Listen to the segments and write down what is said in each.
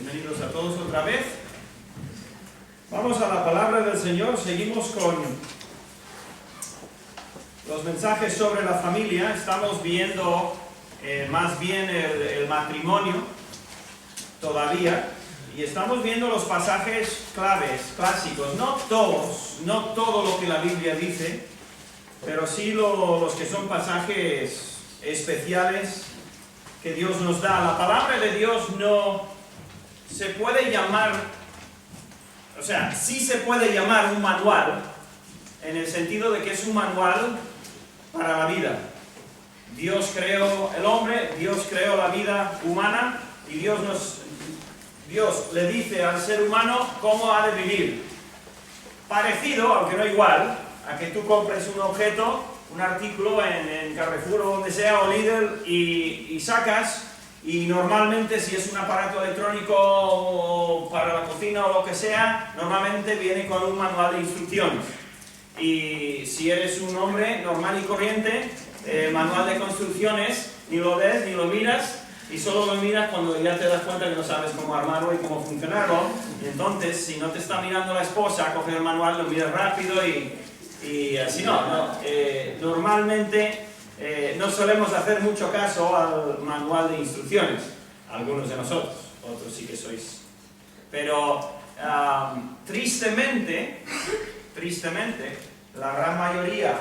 Bienvenidos a todos otra vez. Vamos a la palabra del Señor. Seguimos con los mensajes sobre la familia. Estamos viendo más bien el matrimonio todavía. Y estamos viendo los pasajes claves, clásicos. No todos, no todo lo que la Biblia dice, pero sí los que son pasajes especiales que Dios nos da. La palabra de Dios no se puede llamar, o sea, sí se puede llamar un manual, en el sentido de que es un manual para la vida. Dios creó el hombre, Dios creó la vida humana, y Dios le dice al ser humano cómo ha de vivir. Parecido, aunque no igual, a que tú compres un objeto, un artículo en Carrefour o donde sea, o Lidl, y sacas, y normalmente si es un aparato electrónico para la cocina o lo que sea, normalmente viene con un manual de instrucciones. Y si eres un hombre normal y corriente, el manual de construcciones ni lo ves ni lo miras, y solo lo miras cuando ya te das cuenta que no sabes cómo armarlo y cómo funcionarlo. Y entonces, si no te está mirando la esposa, coges el manual, lo miras rápido y así no. Normalmente no solemos hacer mucho caso al manual de instrucciones, algunos de nosotros, otros sí que sois. Pero tristemente, la gran mayoría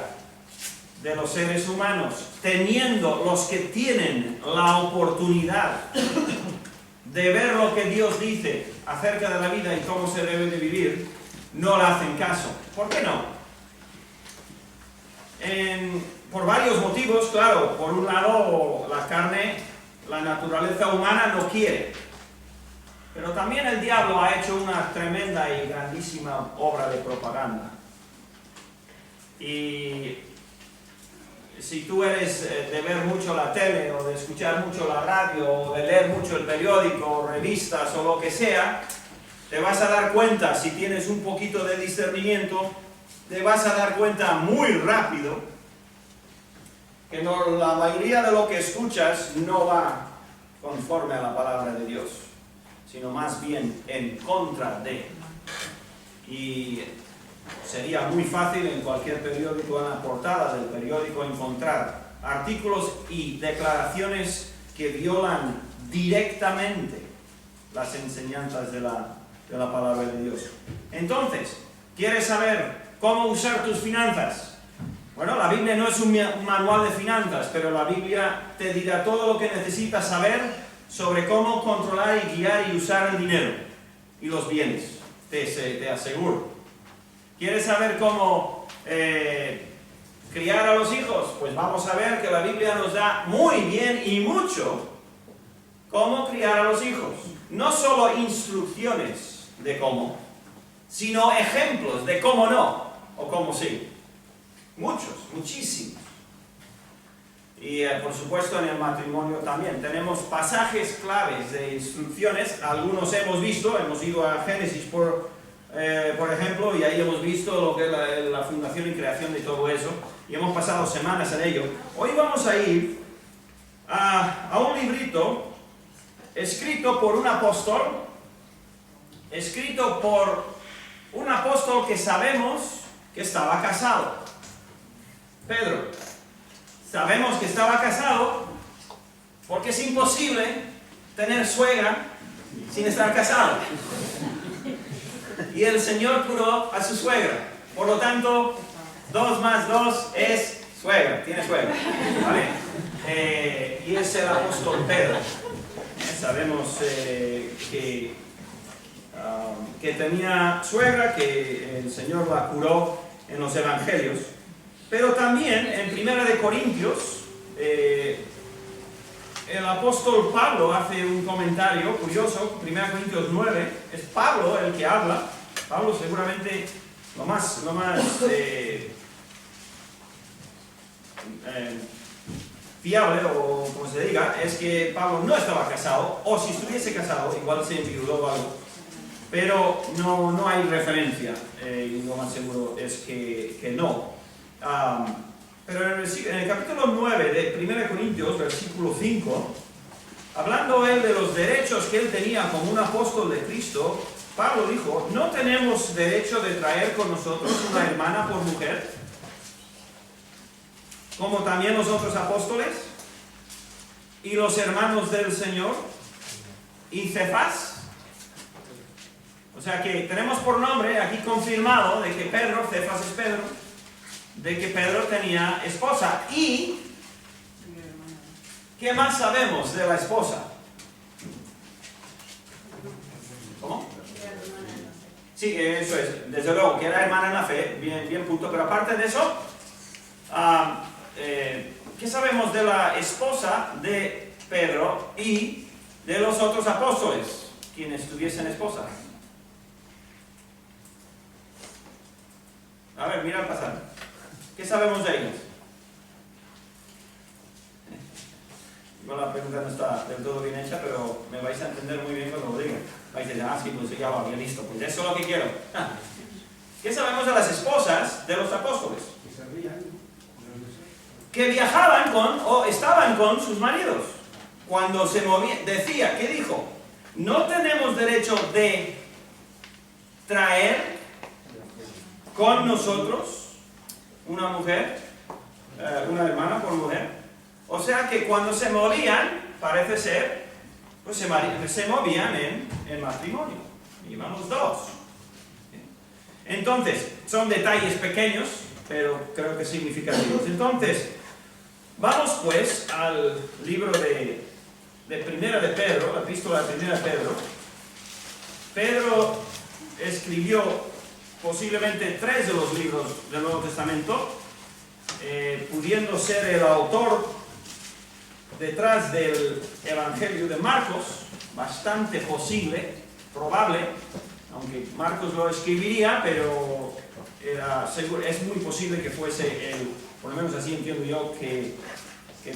de los seres humanos, teniendo los que tienen la oportunidad de ver lo que Dios dice acerca de la vida y cómo se debe de vivir, no le hacen caso. ¿Por qué no? Por varios motivos, claro. Por un lado, la carne, la naturaleza humana no quiere. Pero también el diablo ha hecho una tremenda y grandísima obra de propaganda. Y si tú eres de ver mucho la tele, o de escuchar mucho la radio, o de leer mucho el periódico, o revistas, o lo que sea, te vas a dar cuenta, si tienes un poquito de discernimiento, te vas a dar cuenta muy rápido que la mayoría de lo que escuchas no va conforme a la palabra de Dios, sino más bien en contra de. Y sería muy fácil en cualquier periódico, en la portada del periódico, encontrar artículos y declaraciones que violan directamente las enseñanzas de la palabra de Dios. Entonces, ¿quieres saber cómo usar tus finanzas? Bueno, la Biblia no es un manual de finanzas, pero la Biblia te dirá todo lo que necesitas saber sobre cómo controlar y guiar y usar el dinero y los bienes, te aseguro. ¿Quieres saber cómo criar a los hijos? Pues vamos a ver que la Biblia nos da muy bien y mucho cómo criar a los hijos. No solo instrucciones de cómo, sino ejemplos de cómo no, o cómo sí. Muchos, muchísimos. Y por supuesto en el matrimonio también. Tenemos pasajes claves de instrucciones. Algunos hemos visto, hemos ido a Génesis por ejemplo, y ahí hemos visto lo que es la fundación y creación de todo eso. Y hemos pasado semanas en ello. Hoy vamos a ir a un librito escrito por un apóstol. Escrito por un apóstol que sabemos que estaba casado. Pedro. Sabemos que estaba casado porque es imposible tener suegra sin estar casado. Y el Señor curó a su suegra. Por lo tanto, 2 más 2 es suegra. Tiene suegra, ¿vale? Y es el apóstol Pedro. Sabemos que tenía suegra, que el Señor la curó en los evangelios. Pero también en 1 de Corintios, el apóstol Pablo hace un comentario curioso. 1 Corintios 9, es Pablo el que habla. Pablo seguramente lo más fiable, o como se diga, es que Pablo no estaba casado, o si estuviese casado, igual se enviudó o algo. Pero no hay referencia, y lo más seguro es que no. Pero en el capítulo 9 de 1 Corintios, versículo 5, hablando él de los derechos que él tenía como un apóstol de Cristo, Pablo dijo, ¿no tenemos derecho de traer con nosotros una hermana por mujer? Como también los otros apóstoles y los hermanos del Señor y Cefas. O sea que tenemos por nombre aquí confirmado de que Pedro, Cefas es Pedro, de que Pedro tenía esposa. ¿Y qué más sabemos de la esposa? ¿Cómo? Sí, eso es, desde luego, que era hermana en la fe, bien punto, pero aparte de eso, ¿qué sabemos de la esposa de Pedro y de los otros apóstoles, quienes tuviesen esposa? A ver, mira al pasar. ¿Qué sabemos de ellos? Igual la pregunta no está del todo bien hecha, pero me vais a entender muy bien cuando lo digo. Vais a decir, sí, pues ya va, bien listo, pues eso es lo que quiero. ¿Qué sabemos de las esposas de los apóstoles? Que viajaban con, o estaban con sus maridos. Cuando se movían, decía, ¿qué dijo? No tenemos derecho de traer con nosotros una mujer, una hermana por mujer. O sea que cuando se movían, parece ser, pues se movían en matrimonio. Iban los dos. Entonces, son detalles pequeños, pero creo que significativos. Entonces, vamos pues al libro de Primera de Pedro, la epístola de Primera de Pedro. Pedro escribió posiblemente 3 de los libros del Nuevo Testamento, pudiendo ser el autor detrás del Evangelio de Marcos, bastante posible, probable, aunque Marcos lo escribiría, pero es muy posible que fuese él, por lo menos así entiendo yo, que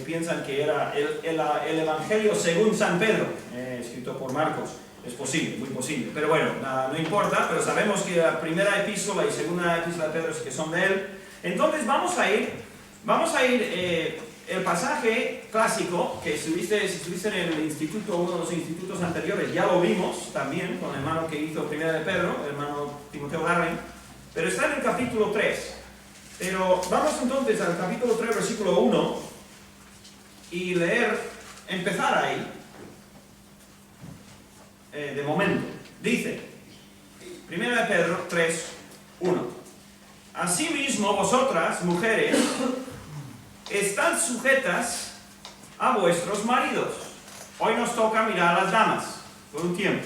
piensan que era el Evangelio según San Pedro, escrito por Marcos. Es posible, muy posible, pero bueno, no importa, pero sabemos que la primera epístola y segunda epístola de Pedro es que son de él. Entonces vamos a ir el pasaje clásico, que si estuviste en el instituto, uno de los institutos anteriores, ya lo vimos también con el hermano que hizo Primera de Pedro, el hermano Timoteo Darwin, pero está en el capítulo 3. Pero vamos entonces al capítulo 3, versículo 1, y empezar ahí. De momento, dice, 1 Pedro 3, 1. Asimismo, vosotras, mujeres, estad sujetas a vuestros maridos. Hoy nos toca mirar a las damas, por un tiempo.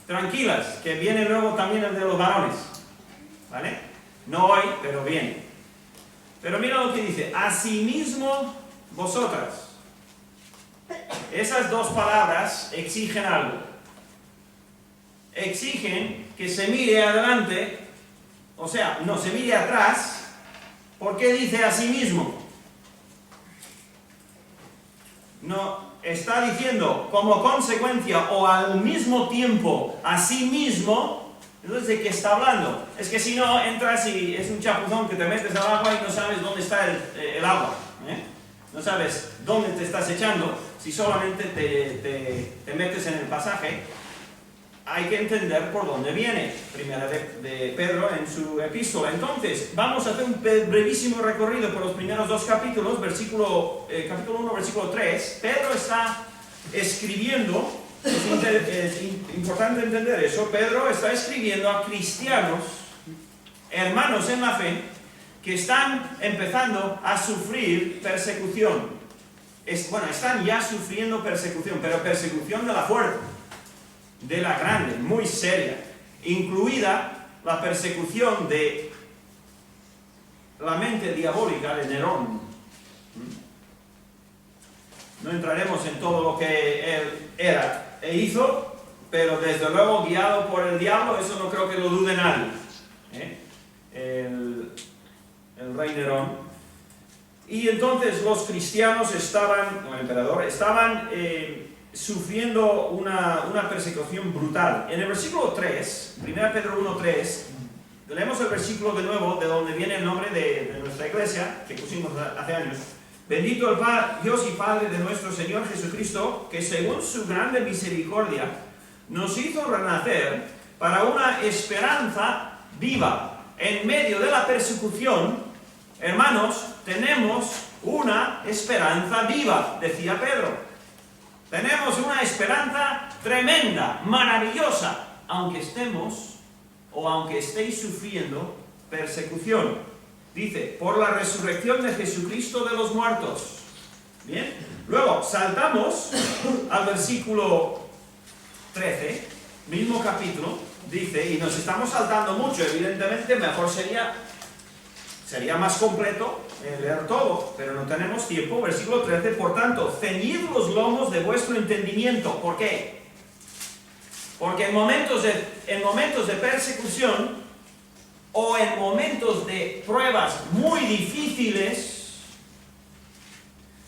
Tranquilas, que viene luego también el de los varones. ¿Vale? No hoy, pero viene. Pero mira lo que dice, asimismo, vosotras. Esas dos palabras exigen algo. Exigen que se mire adelante, o sea, no se mire atrás. ¿Por qué dice a sí mismo? No, está diciendo como consecuencia o al mismo tiempo a sí mismo. Entonces, ¿de qué está hablando? Es que si no, entras y es un chapuzón que te metes al agua y no sabes dónde está el agua, no sabes dónde te estás echando. Si solamente te metes en el pasaje, hay que entender por dónde viene Primera de Pedro en su epístola. Entonces, vamos a hacer un brevísimo recorrido por los primeros 2 capítulos, capítulo 1, versículo 3. Pedro está escribiendo, es importante entender eso, Pedro está escribiendo a cristianos, hermanos en la fe, que están empezando a sufrir persecución. Están ya sufriendo persecución, pero persecución de la fuerte, de la grande, muy seria, incluida la persecución de la mente diabólica de Nerón. No entraremos en todo lo que él era e hizo, pero desde luego guiado por el diablo, eso no creo que lo dude nadie. El rey Nerón. Y entonces los cristianos el emperador, estaban sufriendo una persecución brutal. En el versículo 3, 1 Pedro 1:3, leemos el versículo de nuevo, de donde viene el nombre de nuestra iglesia, que pusimos hace años. Bendito el Dios y Padre de nuestro Señor Jesucristo, que según su grande misericordia nos hizo renacer para una esperanza viva. En medio de la persecución, hermanos, tenemos una esperanza viva, decía Pedro. Tenemos una esperanza tremenda, maravillosa, aunque estemos o aunque estéis sufriendo persecución. Dice, por la resurrección de Jesucristo de los muertos. Bien, luego saltamos al versículo 13, mismo capítulo, dice, y nos estamos saltando mucho, evidentemente mejor sería más completo leer todo, pero no tenemos tiempo. Versículo 13, por tanto, ceñid los lomos de vuestro entendimiento. ¿Por qué? Porque en momentos de persecución o en momentos de pruebas muy difíciles,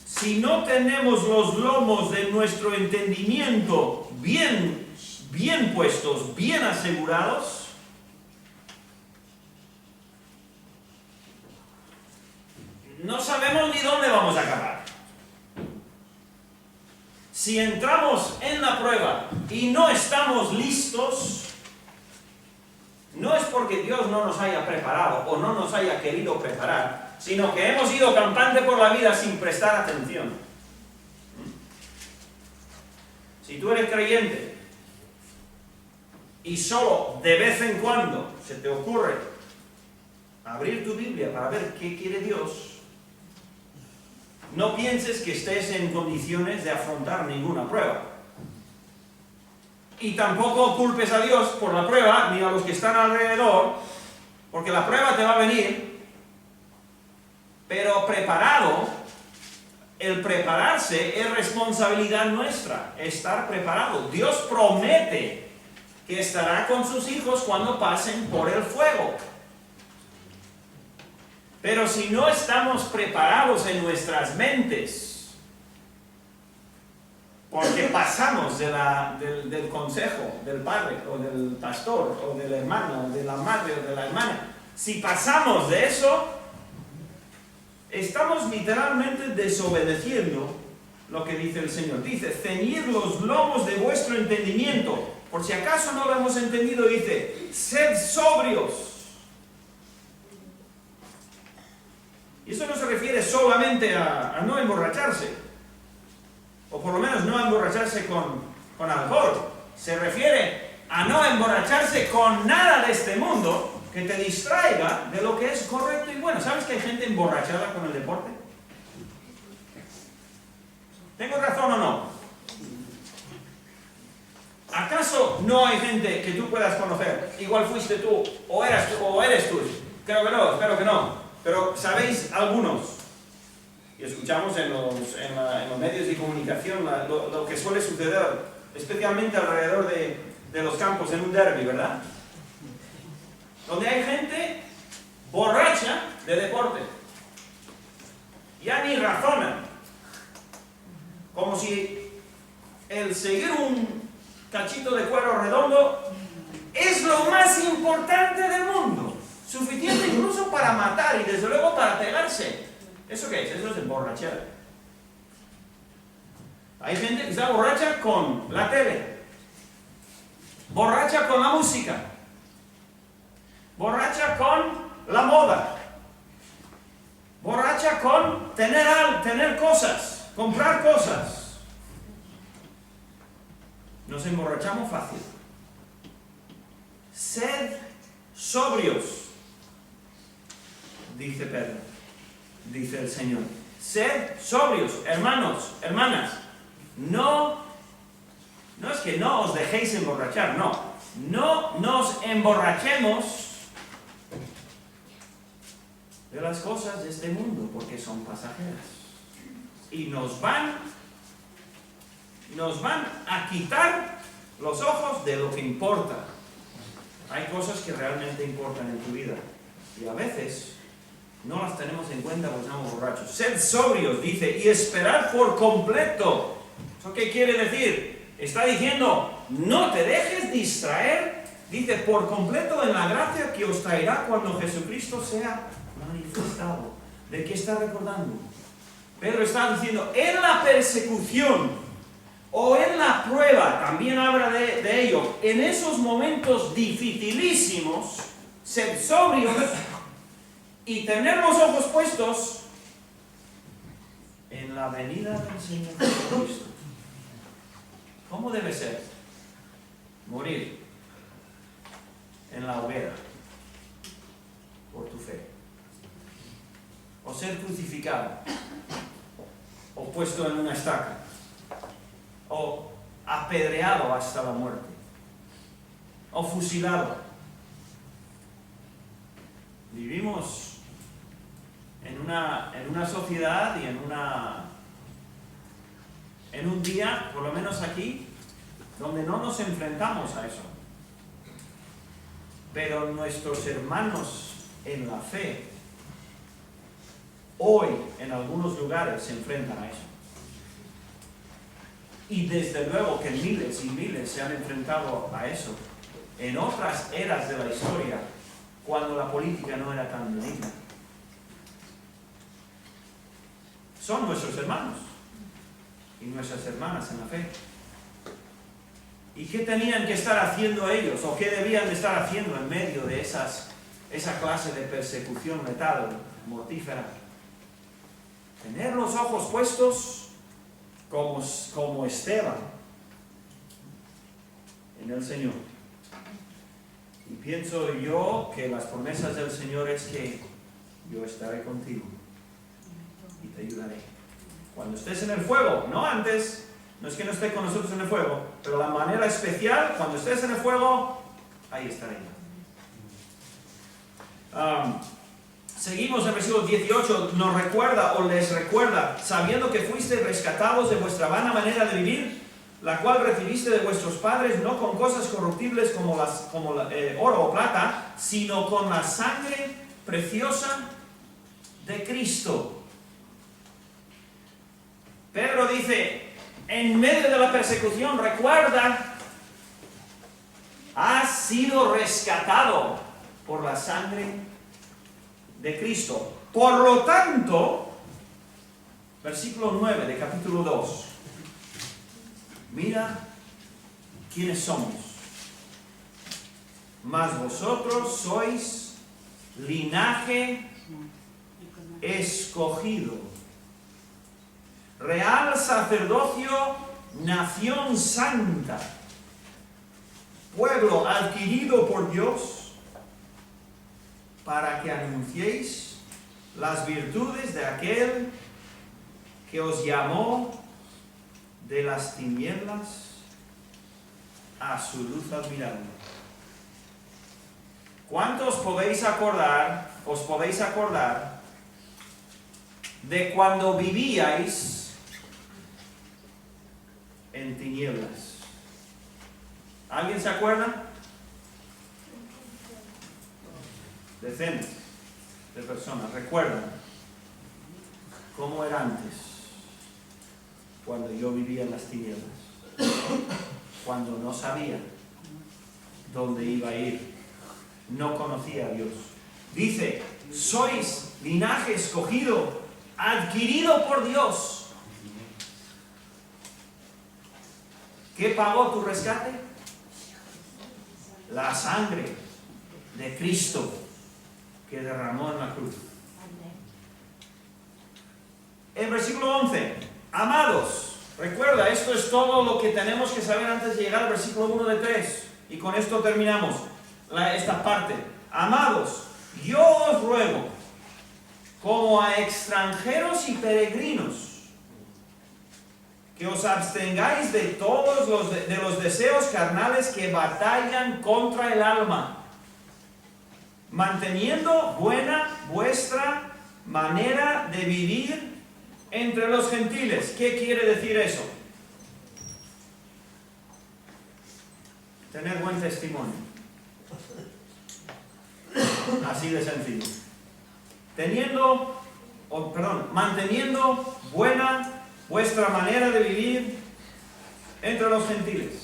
si no tenemos los lomos de nuestro entendimiento bien puestos, bien asegurados, no sabemos ni dónde vamos a acabar. Si entramos en la prueba y no estamos listos, no es porque Dios no nos haya preparado o no nos haya querido preparar, sino que hemos ido campante por la vida sin prestar atención. Si tú eres creyente y solo de vez en cuando se te ocurre abrir tu Biblia para ver qué quiere Dios, no pienses que estés en condiciones de afrontar ninguna prueba. Y tampoco culpes a Dios por la prueba, ni a los que están alrededor, porque la prueba te va a venir, pero el prepararse es responsabilidad nuestra, estar preparado. Dios promete que estará con sus hijos cuando pasen por el fuego. Pero si no estamos preparados en nuestras mentes, porque pasamos del consejo del padre, o del pastor, o del hermano, o de la madre, o de la hermana, si pasamos de eso, estamos literalmente desobedeciendo lo que dice el Señor. Dice, ceñid los lomos de vuestro entendimiento. Por si acaso no lo hemos entendido, dice, sed sobrios. Y eso no se refiere solamente a no emborracharse, o por lo menos no emborracharse con alcohol. Se refiere a no emborracharse con nada de este mundo que te distraiga de lo que es correcto y bueno. ¿Sabes que hay gente emborrachada con el deporte? ¿Tengo razón o no? ¿Acaso no hay gente que tú puedas conocer? Igual fuiste tú, o eres tú. Creo que no, espero que no. Pero ¿sabéis algunos? Y escuchamos en los medios de comunicación lo que suele suceder, especialmente alrededor de los campos en un derbi, ¿verdad? Donde hay gente borracha de deporte. Ya ni razonan. Como si el seguir un cachito de cuero redondo es lo más importante del mundo. Suficiente incluso para matar y desde luego para pegarse. ¿Eso qué es? Eso es emborrachar. Hay gente que está borracha con la tele, borracha con la música, borracha con la moda, borracha con tener cosas, comprar cosas. Nos emborrachamos fácil. Sed sobrios, dice Pedro. Dice el Señor, sed sobrios, hermanos, hermanas. No es que no os dejéis emborrachar, no nos emborrachemos de las cosas de este mundo, porque son pasajeras y nos van a quitar los ojos de lo que importa. Hay cosas que realmente importan en tu vida y a veces no las tenemos en cuenta porque estamos borrachos. Sed sobrios, dice, y esperad por completo. ¿Eso qué quiere decir? Está diciendo, no te dejes distraer, dice, por completo en la gracia que os traerá cuando Jesucristo sea manifestado. ¿De qué está recordando? Pedro está diciendo, en la persecución o en la prueba, también habla de ello, en esos momentos dificilísimos, ser sobrios y tener los ojos puestos en la venida del Señor Jesucristo. ¿Cómo debe ser? Morir en la hoguera por tu fe, o ser crucificado, o puesto en una estaca, o apedreado hasta la muerte, o fusilado. Vivimos en una sociedad y en un día, por lo menos aquí, donde no nos enfrentamos a eso. Pero nuestros hermanos en la fe, hoy en algunos lugares se enfrentan a eso. Y desde luego que miles y miles se han enfrentado a eso en otras eras de la historia, cuando la política no era tan benigna. Son nuestros hermanos y nuestras hermanas en la fe. ¿Y qué tenían que estar haciendo ellos? ¿O qué debían de estar haciendo en medio de esa clase de persecución letal, mortífera? Tener los ojos puestos como Esteban en el Señor. Y pienso yo que las promesas del Señor es que yo estaré contigo y te ayudaré. Cuando estés en el fuego, no antes. No es que no esté con nosotros en el fuego, pero la manera especial, cuando estés en el fuego, ahí estaré. Seguimos en el versículo 18, nos recuerda o les recuerda, sabiendo que fuisteis rescatados de vuestra vana manera de vivir, la cual recibiste de vuestros padres, no con cosas corruptibles como oro o plata, sino con la sangre preciosa de Cristo. Pedro dice, en medio de la persecución, recuerda, has sido rescatado por la sangre de Cristo. Por lo tanto, versículo 9 de capítulo 2, mira quiénes somos. Mas vosotros sois linaje escogido, real sacerdocio, nación santa, pueblo adquirido por Dios, para que anunciéis las virtudes de aquel que os llamó de las tinieblas a su luz admirable. ¿Cuántos os podéis acordar de cuando vivíais en tinieblas? ¿Alguien se acuerda? Decenas de personas recuerdan cómo era antes, cuando yo vivía en las tinieblas, cuando no sabía dónde iba a ir, no conocía a Dios. Dice, sois linaje escogido, adquirido por Dios. ¿Qué pagó tu rescate? La sangre de Cristo que derramó en la cruz. En versículo 11, amados, recuerda, esto es todo lo que tenemos que saber antes de llegar al versículo 1 de 3, y con esto terminamos esta parte. Amados, yo os ruego, como a extranjeros y peregrinos, que os abstengáis de todos los deseos carnales que batallan contra el alma, manteniendo buena vuestra manera de vivir entre los gentiles. ¿Qué quiere decir eso? Tener buen testimonio. Así de sencillo. Manteniendo buena vuestra manera de vivir entre los gentiles.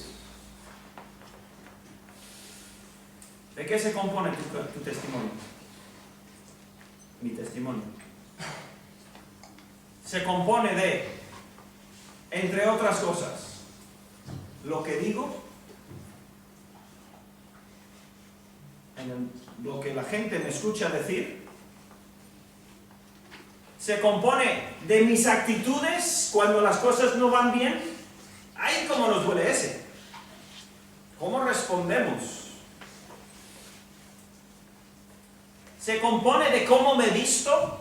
¿De qué se compone tu testimonio? Mi testimonio. se compone de, entre otras cosas, lo que digo, lo que la gente me escucha decir, se compone de mis actitudes cuando las cosas no van bien. Ahí cómo nos duele ese. ¿Cómo respondemos? Se compone de cómo me visto,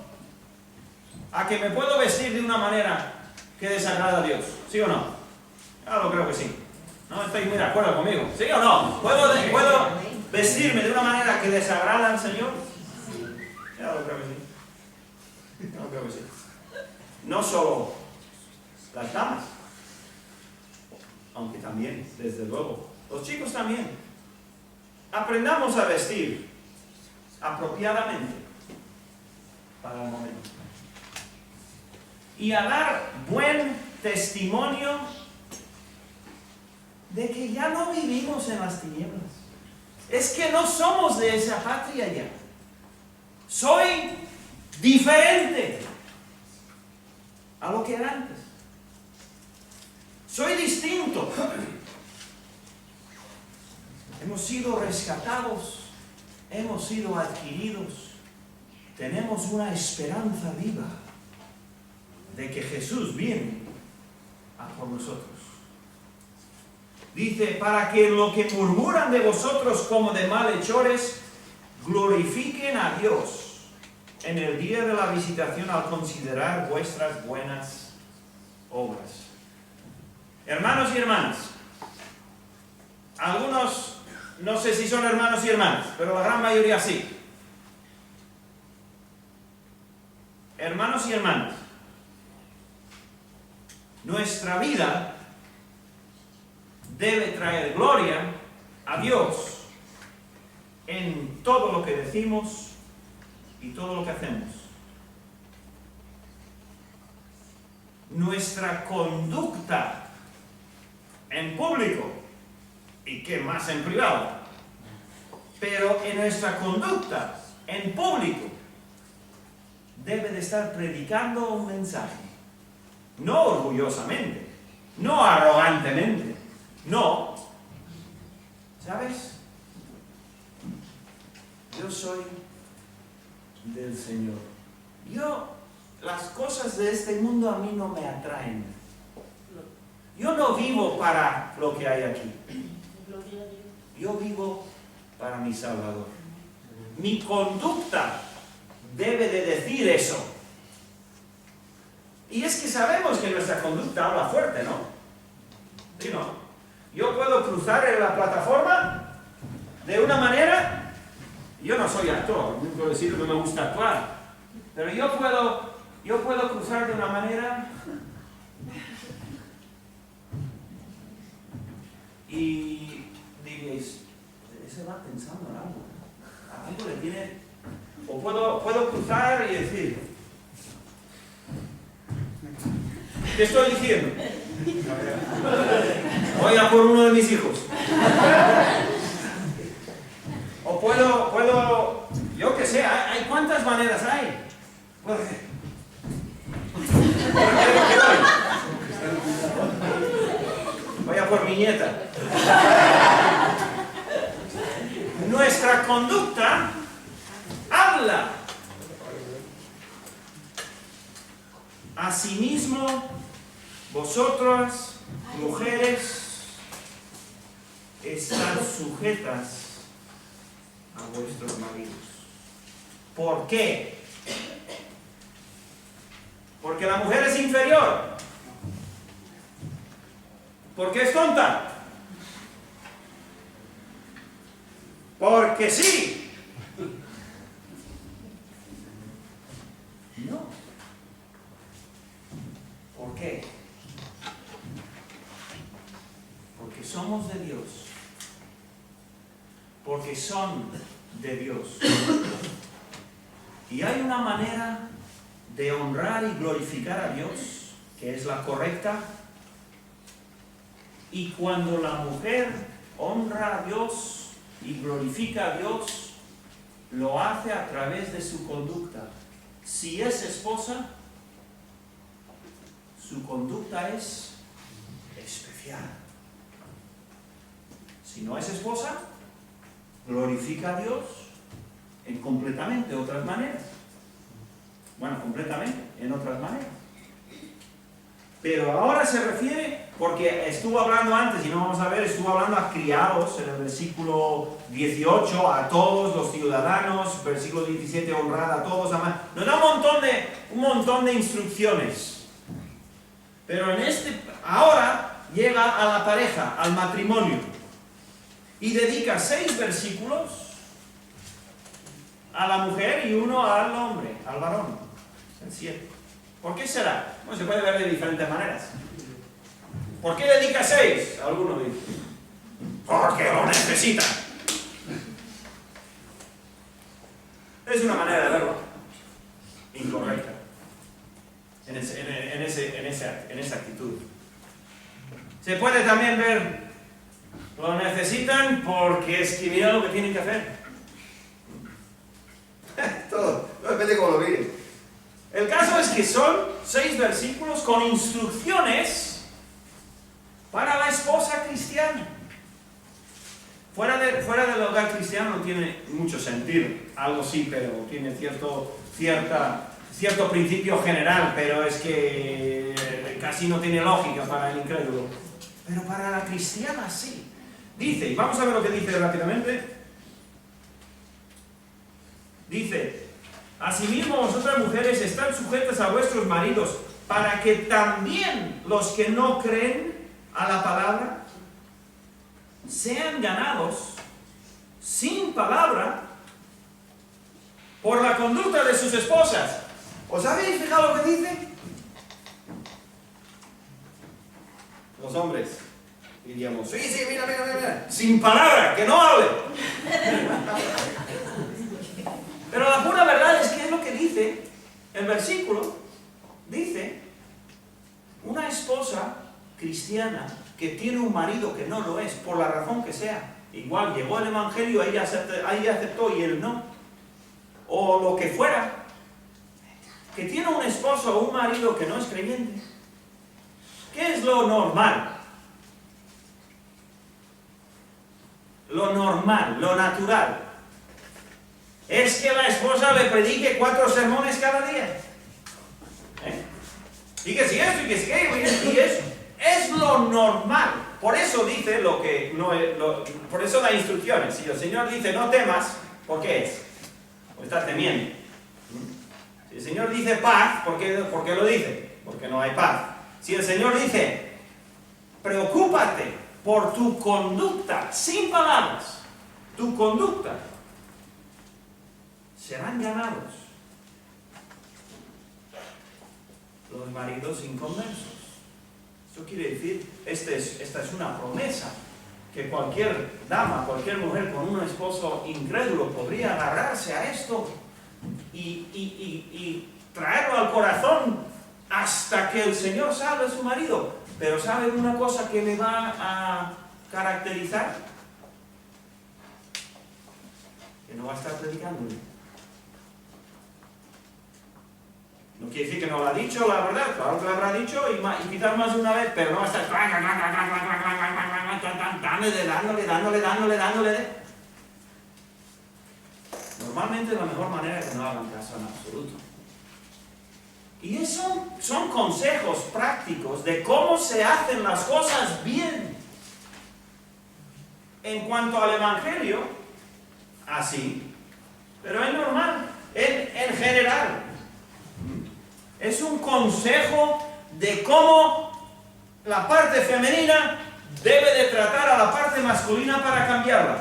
a que me puedo vestir de una manera que desagrada a Dios. ¿Sí o no? Yo lo creo que sí. ¿No? ¿Estáis muy de acuerdo conmigo? ¿Sí o no? ¿Puedo vestirme de una manera que desagrada al Señor? Yo lo creo que sí. Yo creo que sí. No solo las damas, aunque también, desde luego, los chicos también. Aprendamos a vestir apropiadamente para el momento y a dar buen testimonio de que ya no vivimos en las tinieblas. Es que no somos de esa patria ya. Soy diferente a lo que era antes. Soy distinto. Hemos sido rescatados, hemos sido adquiridos. Tenemos una esperanza viva de que Jesús viene a por nosotros. Dice, para que lo que murmuran de vosotros como de malhechores, glorifiquen a Dios en el día de la visitación al considerar vuestras buenas obras. Hermanos y hermanas, algunos no sé si son hermanos y hermanas, pero la gran mayoría sí. Hermanos y hermanas, nuestra vida debe traer gloria a Dios en todo lo que decimos y todo lo que hacemos. Nuestra conducta en público, y qué más en privado, pero en nuestra conducta en público debe de estar predicando un mensaje, no orgullosamente, no arrogantemente, no, ¿sabes? Yo soy del Señor. Las cosas de este mundo a mí no me atraen. Yo no vivo para lo que hay aquí. Yo vivo para mi Salvador. Mi conducta debe de decir eso. Y es que sabemos que nuestra conducta habla fuerte, ¿no? ¿Sí, no? Yo puedo cruzar en la plataforma de una manera. Yo no soy actor, no puedo decir que me gusta actuar, pero yo puedo cruzar de una manera y diréis, ese va pensando en algo, algo le tiene, o puedo cruzar y decir, ¿qué estoy diciendo? Voy a por uno de mis hijos. O puedo, yo que sé, hay cuántas maneras hay. Voy a por mi nieta. Nuestra conducta habla. Asimismo, vosotras, mujeres, estad sujetas a vuestros maridos. ¿Por qué? Porque la mujer es inferior. ¿Por qué es tonta? Porque sí. No. ¿Por qué? Porque somos de Dios. Porque son de Dios. Y hay una manera de honrar y glorificar a Dios, que es la correcta. Y cuando la mujer honra a Dios y glorifica a Dios, lo hace a través de su conducta. Si es esposa, su conducta es especial. Si no es esposa, glorifica a Dios en completamente otras maneras. Bueno, completamente, en otras maneras. Pero ahora se refiere, porque estuvo hablando antes, y no vamos a ver, estuvo hablando a criados en el versículo 18, a todos los ciudadanos, versículo 17, honrad a todos, amad. Nos da un montón de instrucciones. Pero ahora llega a la pareja, al matrimonio, y dedica 6 versículos a la mujer y 1 al hombre, al varón, el 7. ¿Por qué será? Bueno, se puede ver de diferentes maneras. ¿Por qué dedica 6? Algunos dicen. Porque lo necesitan. Es una manera de verlo incorrecta en esa actitud. Se puede también ver, lo necesitan porque es que mira lo que tienen que hacer. Todo, depende de cómo lo miren. El caso es que son 6 versículos con instrucciones para la esposa cristiana. Fuera del hogar cristiano no tiene mucho sentido. Algo sí, pero tiene cierto principio general, pero es que casi no tiene lógica para el incrédulo. Pero para la cristiana sí. Dice, y vamos a ver lo que dice rápidamente. Dice: asimismo vosotras mujeres están sujetas a vuestros maridos, para que también los que no creen a la palabra sean ganados sin palabra por la conducta de sus esposas. ¿Os habéis fijado lo que dice? Los hombres diríamos: sí, mira, sin palabra, que no hable. Pero la pura verdad es que es lo que dice el versículo. Dice: una esposa cristiana que tiene un marido que no lo es, por la razón que sea, igual llegó el evangelio, ella aceptó y él no, o lo que fuera, que tiene un esposo o un marido que no es creyente, ¿qué es lo normal? Lo normal, lo natural, es que la esposa le predique 4 sermones cada día. Y que si esto, y que si aquello, y eso. Es lo normal. Por eso dice lo que no es, por eso da instrucciones. Si el Señor dice no temas, ¿por qué es? Porque está temiendo. Si el Señor dice paz, ¿por qué lo dice? Porque no hay paz. Si el Señor dice preocúpate por tu conducta, sin palabras, tu conducta, serán ganados los maridos inconversos. Esto quiere decir, esta es una promesa que cualquier dama, cualquier mujer con un esposo incrédulo podría agarrarse a esto y traerlo al corazón hasta que el Señor salve a su marido. Pero ¿saben una cosa que le va a caracterizar? Que no va a estar predicándole. No quiere decir que no lo ha dicho, la verdad, claro que lo habrá dicho y quizás más de una vez, pero no va a estar dándole. Normalmente es la mejor manera que no hagan caso en absoluto. Y eso son consejos prácticos de cómo se hacen las cosas bien. En cuanto al Evangelio, así, pero es normal, en general. Es un consejo de cómo la parte femenina debe de tratar a la parte masculina para cambiarla.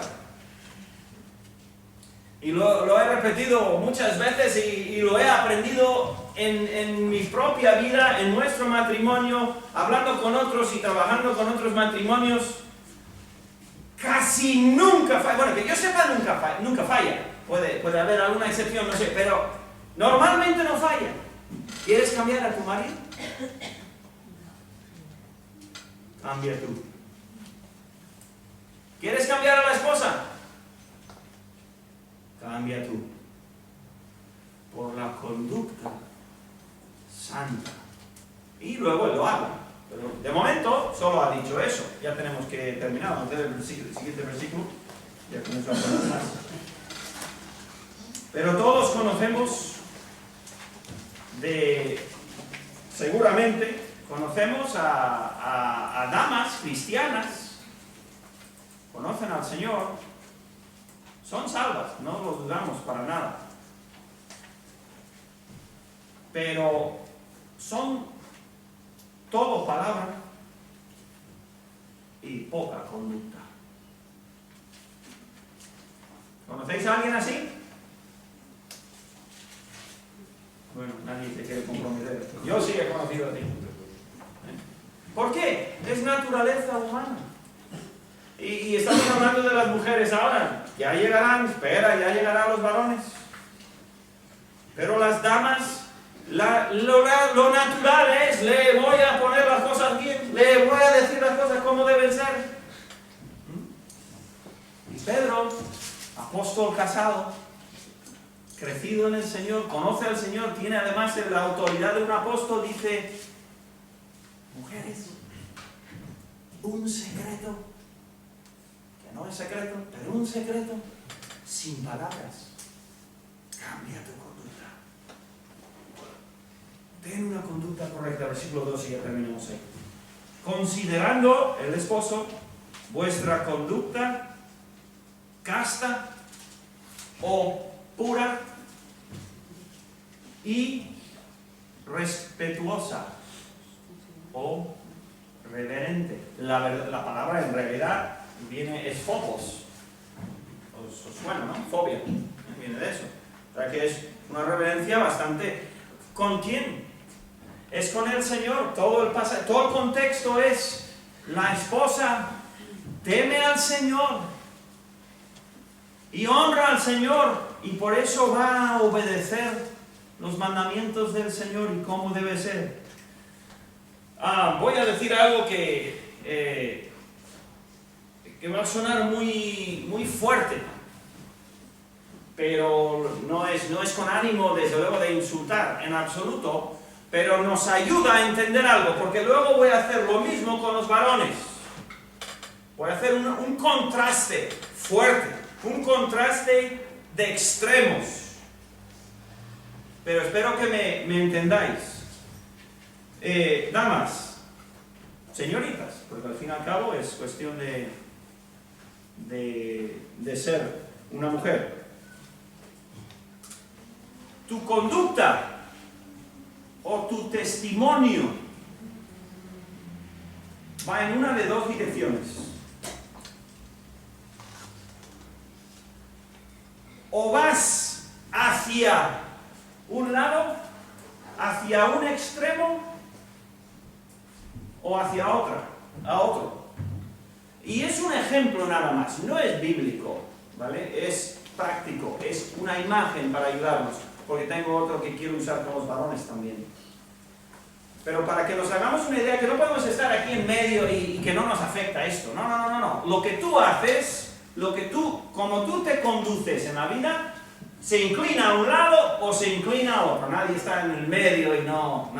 Y lo he repetido muchas veces y lo he aprendido en mi propia vida, en nuestro matrimonio, hablando con otros y trabajando con otros matrimonios. Casi nunca falla. Bueno, que yo sepa, nunca falla. Puede haber alguna excepción, no sé, pero normalmente no falla. ¿Quieres cambiar a tu marido? Cambia tú. ¿Quieres cambiar a la esposa? Cambia tú. Por la conducta santa. Y luego lo momento solo ha dicho eso. Ya tenemos que terminar. Vamos a ver el siguiente versículo. Ya con eso aprendemos más. Pero todos conocemos seguramente conocemos a damas cristianas, conocen al Señor, son salvas, no lo dudamos para nada. Pero son todo palabra y poca conducta. ¿Conocéis a alguien así? Bueno, nadie se quiere comprometer. Yo sí he conocido a ti. ¿Por qué? Es naturaleza humana. Y estamos hablando de las mujeres ahora. Ya llegarán, espera, ya llegarán los varones. Pero las damas, lo natural es, le voy a poner las cosas bien, le voy a decir las cosas como deben ser. Y Pedro, apóstol casado, crecido en el Señor, conoce al Señor, tiene además la autoridad de un apóstol, dice: mujeres, un secreto, que no es secreto, pero un secreto, sin palabras, cambia tu conducta. Ten una conducta correcta. Versículo 2 y ya terminamos ahí. Considerando el esposo vuestra conducta casta o pura y respetuosa o reverente. La palabra en realidad es phobos. Os suena, ¿no? Fobia. Viene de eso. O sea que es una reverencia bastante. ¿Con quién? Es con el Señor. Todo el contexto es: la esposa teme al Señor y honra al Señor, y por eso va a obedecer los mandamientos del Señor y cómo debe ser. Voy a decir algo que va a sonar muy, muy fuerte, pero no es con ánimo, desde luego, de insultar en absoluto, pero nos ayuda a entender algo, porque luego voy a hacer lo mismo con los varones. Voy a hacer un contraste fuerte, un contraste de extremos, pero espero que me entendáis. Damas, señoritas, porque al fin y al cabo es cuestión de ser una mujer. Tu conducta o tu testimonio va en una de dos direcciones. O vas hacia un lado, hacia un extremo, o hacia otro. Y es un ejemplo nada más, no es bíblico, ¿vale? Es práctico, es una imagen para ayudarnos, porque tengo otro que quiero usar con los varones también. Pero para que nos hagamos una idea, que no podemos estar aquí en medio y que no nos afecta esto. No. Lo que tú haces, como tú te conduces en la vida, se inclina a un lado o se inclina a otro. Nadie está en el medio y no.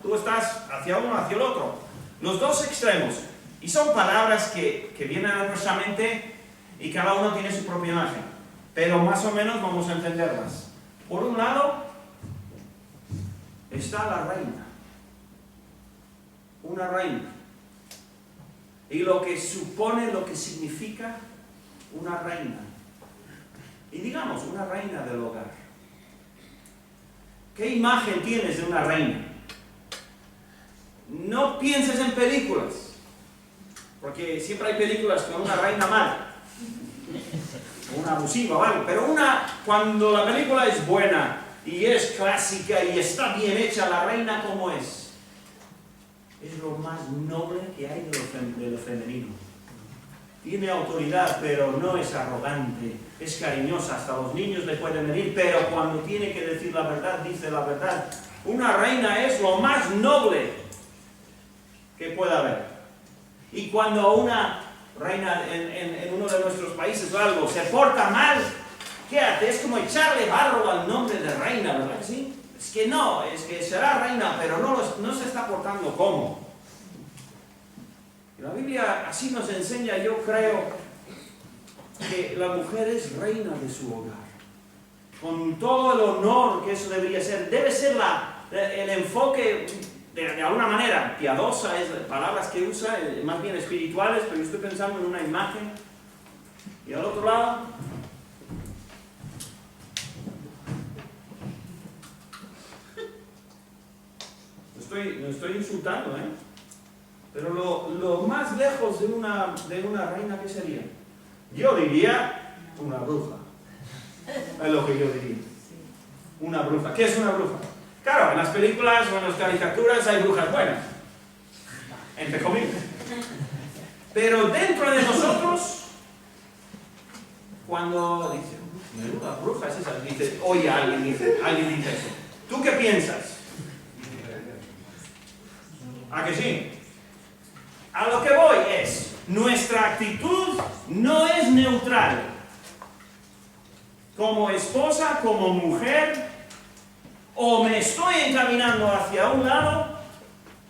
Tú estás hacia uno, hacia el otro. Los dos extremos. Y son palabras que vienen a nuestra mente y cada uno tiene su propia imagen. Pero más o menos vamos a entenderlas. Por un lado está la reina. Una reina. Y lo que supone, lo que significa una reina. Y digamos, una reina del hogar. ¿Qué imagen tienes de una reina? No pienses en películas, porque siempre hay películas con una reina mala, una abusiva o algo, pero cuando la película es buena y es clásica y está bien hecha, la reina como es lo más noble que hay de lo femenino. Tiene autoridad, pero no es arrogante, es cariñosa, hasta los niños le pueden venir, pero cuando tiene que decir la verdad, dice la verdad. Una reina es lo más noble que pueda haber. Y cuando una reina en uno de nuestros países o algo se porta mal, ¿qué hace? Es como echarle barro al nombre de reina, ¿verdad que sí? Es que no, es que será reina, pero no se está portando como. La Biblia así nos enseña, yo creo, que la mujer es reina de su hogar. Con todo el honor que eso debería ser. Debe ser el enfoque, de alguna manera, piadosa, es palabras que usa, más bien espirituales, pero yo estoy pensando en una imagen. Y al otro lado, no estoy insultando, pero lo más lejos de una reina, ¿qué sería? Yo diría una bruja. Es lo que yo diría. Una bruja. ¿Qué es una bruja? Claro, en las películas o en las caricaturas hay brujas buenas, entre comillas. Pero dentro de nosotros, cuando dice, menuda bruja es esa, dice, oye, alguien dice eso. ¿Tú qué piensas? ¿A que sí? A lo que voy es, nuestra actitud no es neutral. Como esposa, como mujer, o me estoy encaminando hacia un lado,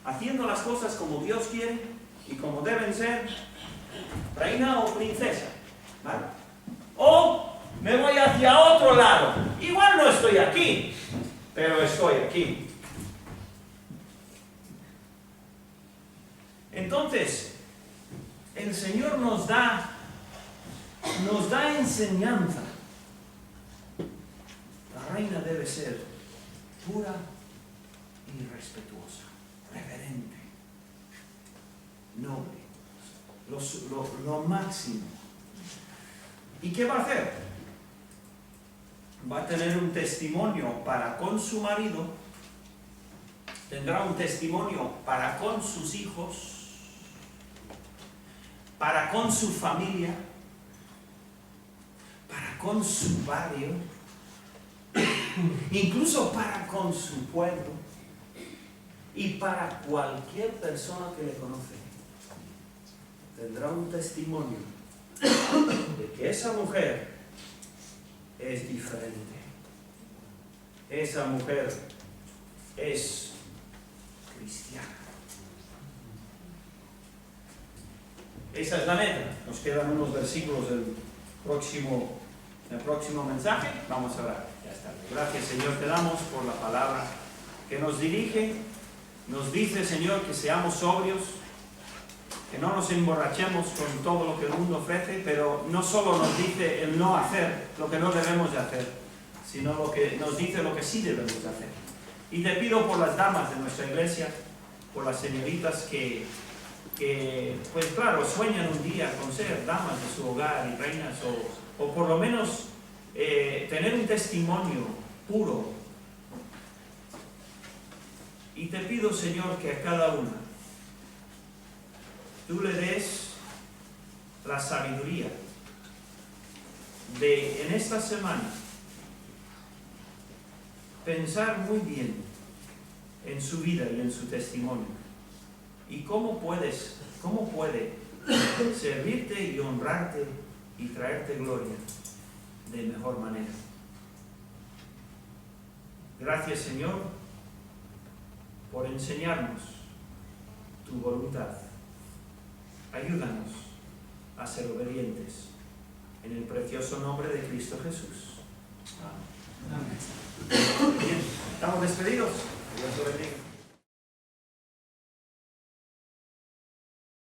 haciendo las cosas como Dios quiere y como deben ser, reina o princesa, ¿vale? O me voy hacia otro lado. Igual no estoy aquí, pero estoy aquí. Entonces, el Señor nos da enseñanza. La reina debe ser pura y respetuosa, reverente, noble, lo máximo. ¿Y qué va a hacer? Va a tener un testimonio para con su marido, tendrá un testimonio para con sus hijos, para con su familia, para con su barrio, incluso para con su pueblo y para cualquier persona que le conoce. Tendrá un testimonio de que esa mujer es diferente. Esa mujer es cristiana. Esa es la meta. Nos quedan unos versículos del próximo mensaje. Vamos a orar. Ya está. Gracias, Señor, te damos por la palabra que nos dirige. Nos dice, Señor, que seamos sobrios, que no nos emborrachemos con todo lo que el mundo ofrece, pero no solo nos dice el no hacer lo que no debemos de hacer, sino lo que nos dice lo que sí debemos de hacer. Y te pido por las damas de nuestra iglesia, por las señoritas que pues claro, sueñan un día con ser damas de su hogar y reinas, o por lo menos tener un testimonio puro. Y te pido, Señor, que a cada una tú le des la sabiduría de, en esta semana, pensar muy bien en su vida y en su testimonio. Y cómo puede servirte y honrarte y traerte gloria de mejor manera. Gracias, Señor, por enseñarnos tu voluntad. Ayúdanos a ser obedientes. En el precioso nombre de Cristo Jesús. Amén. Bien, estamos despedidos. Dios te bendiga.